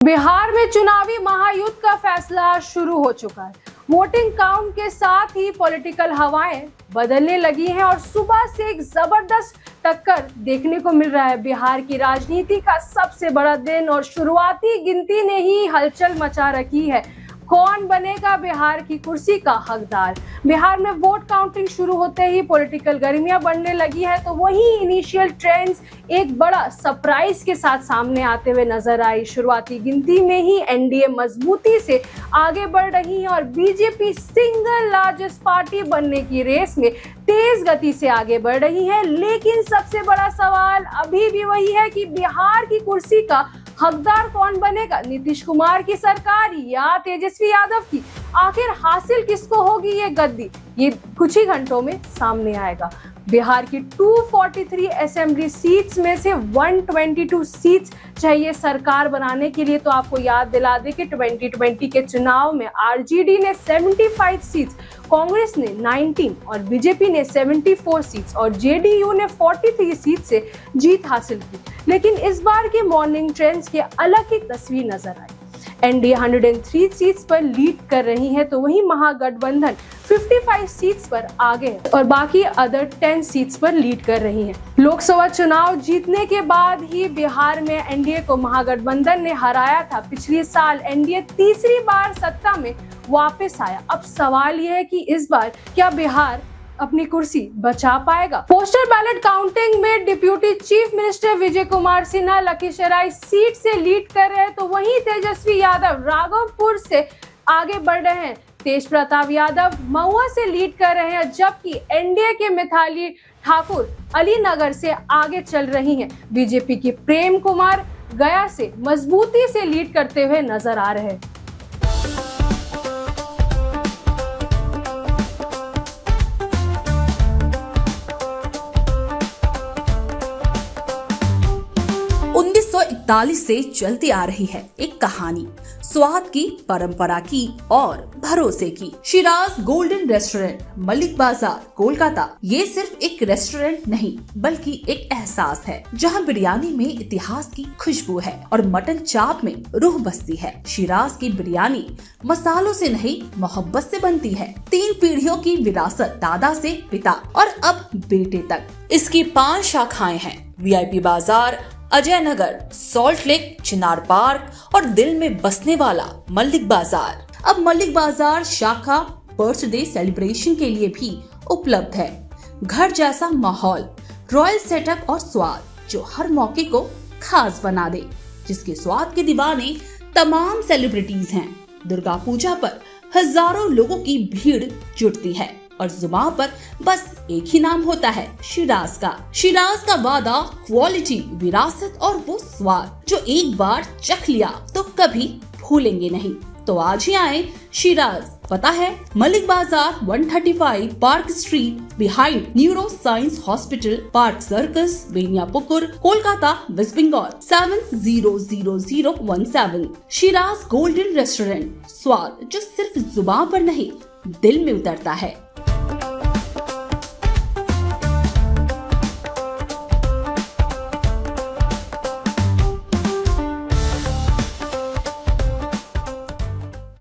बिहार में चुनावी महायुद्ध का फैसला शुरू हो चुका है। वोटिंग काउंट के साथ ही पॉलिटिकल हवाएं बदलने लगी हैं और सुबह से एक जबरदस्त टक्कर देखने को मिल रहा है। बिहार की राजनीति का सबसे बड़ा दिन और शुरुआती गिनती ने ही हलचल मचा रखी है। कौन बनेगा बिहार की कुर्सी का हकदार? बिहार में वोट काउंटिंग शुरू होते ही पॉलिटिकल गर्मियां बढ़ने लगी है, तो वही इनिशियल ट्रेंड्स एक बड़ा सरप्राइज के साथ सामने आते हुए नजर आई। शुरुआती गिनती में ही एनडीए मजबूती से आगे बढ़ रही है और बीजेपी सिंगल लार्जेस्ट पार्टी बनने की रेस में तेज गति से आगे बढ़ रही है। लेकिन सबसे बड़ा सवाल अभी भी वही है कि बिहार की कुर्सी का हकदार कौन बनेगा? नीतीश कुमार की सरकार या तेजस्वी यादव की? आखिर हासिल किसको होगी ये गद्दी? ये कुछ ही घंटों में सामने आएगा। बिहार की 243 असेंबली सीट्स में से 122 सीट्स चाहिए सरकार बनाने के लिए। तो आपको याद दिला दें कि 2020 के चुनाव में आरजेडी ने 75 सीट्स, कांग्रेस ने 19 और बीजेपी ने 74 सीट्स और जेडीयू ने 43 सीट से जीत हासिल की। लेकिन इस बार के मॉर्निंग ट्रेंड्स की अलग ही तस्वीर नजर आई। एनडीए 103 सीट्स पर लीड कर रही है, तो वहीं महागठबंधन 55 सीट्स पर आगे है और बाकी अदर 10 सीट्स पर लीड कर रही हैं। लोकसभा चुनाव जीतने के बाद ही बिहार में एनडीए को महागठबंधन ने हराया था। पिछले साल एनडीए तीसरी बार सत्ता में वापस आया। अब सवाल यह है कि इस बार क्या बिहार अपनी कुर्सी बचा पाएगा? पोस्टल बैलेट काउंटिंग में deputy chief minister Vijay Kumar Sinha Lakhisarai seat से लीड कर रहे हैं, तो वहीं तेजस्वी यादव राघवपुर से आगे बढ़ रहे हैं। तेज प्रताप यादव महुआ से लीड कर रहे हैं, जबकि एनडीए के मिताली ठाकुर अलीनगर से आगे चल रही हैं। बीजेपी की प्रेम कुमार गया से मजबूती से लीड करते हुए नजर आ रहे हैं। से चलती आ रही है एक कहानी, स्वाद की, परंपरा की और भरोसे की। शिराज गोल्डन रेस्टोरेंट, मलिक बाजार, कोलकाता। ये सिर्फ एक रेस्टोरेंट नहीं बल्कि एक एहसास है, जहां बिरयानी में इतिहास की खुशबू है और मटन चाप में रूह बसती है। शिराज की बिरयानी मसालों से नहीं, मोहब्बत से बनती है। 3 पीढ़ियों की विरासत, दादा से पिता और अब बेटे तक। इसकी 5 शाखाएं हैं। वीआईपी बाजार, अजय नगर, सॉल्ट लेक, चिनार पार्क और दिल में बसने वाला मलिक बाजार। अब मलिक बाजार शाखा बर्थडे सेलिब्रेशन के लिए भी उपलब्ध है। घर जैसा माहौल, रॉयल सेटअप और स्वाद जो हर मौके को खास बना दे, जिसके स्वाद के दीवाने तमाम सेलिब्रिटीज हैं। दुर्गा पूजा पर हजारों लोगों की भीड़ जुटती है और जुबान पर बस एक ही नाम होता है, शिराज का। शिराज का वादा, क्वालिटी, विरासत और वो स्वाद जो एक बार चख लिया तो कभी भूलेंगे नहीं। तो आज ही आए शिराज। पता है Mallick Bazar, 135 park street, behind neuro science hospital, park circus, Beniapukur, Kolkata, west Bengal 700017। Shiraz golden restaurant, स्वाद जो सिर्फ जुबान पर नहीं दिल में उतरता है।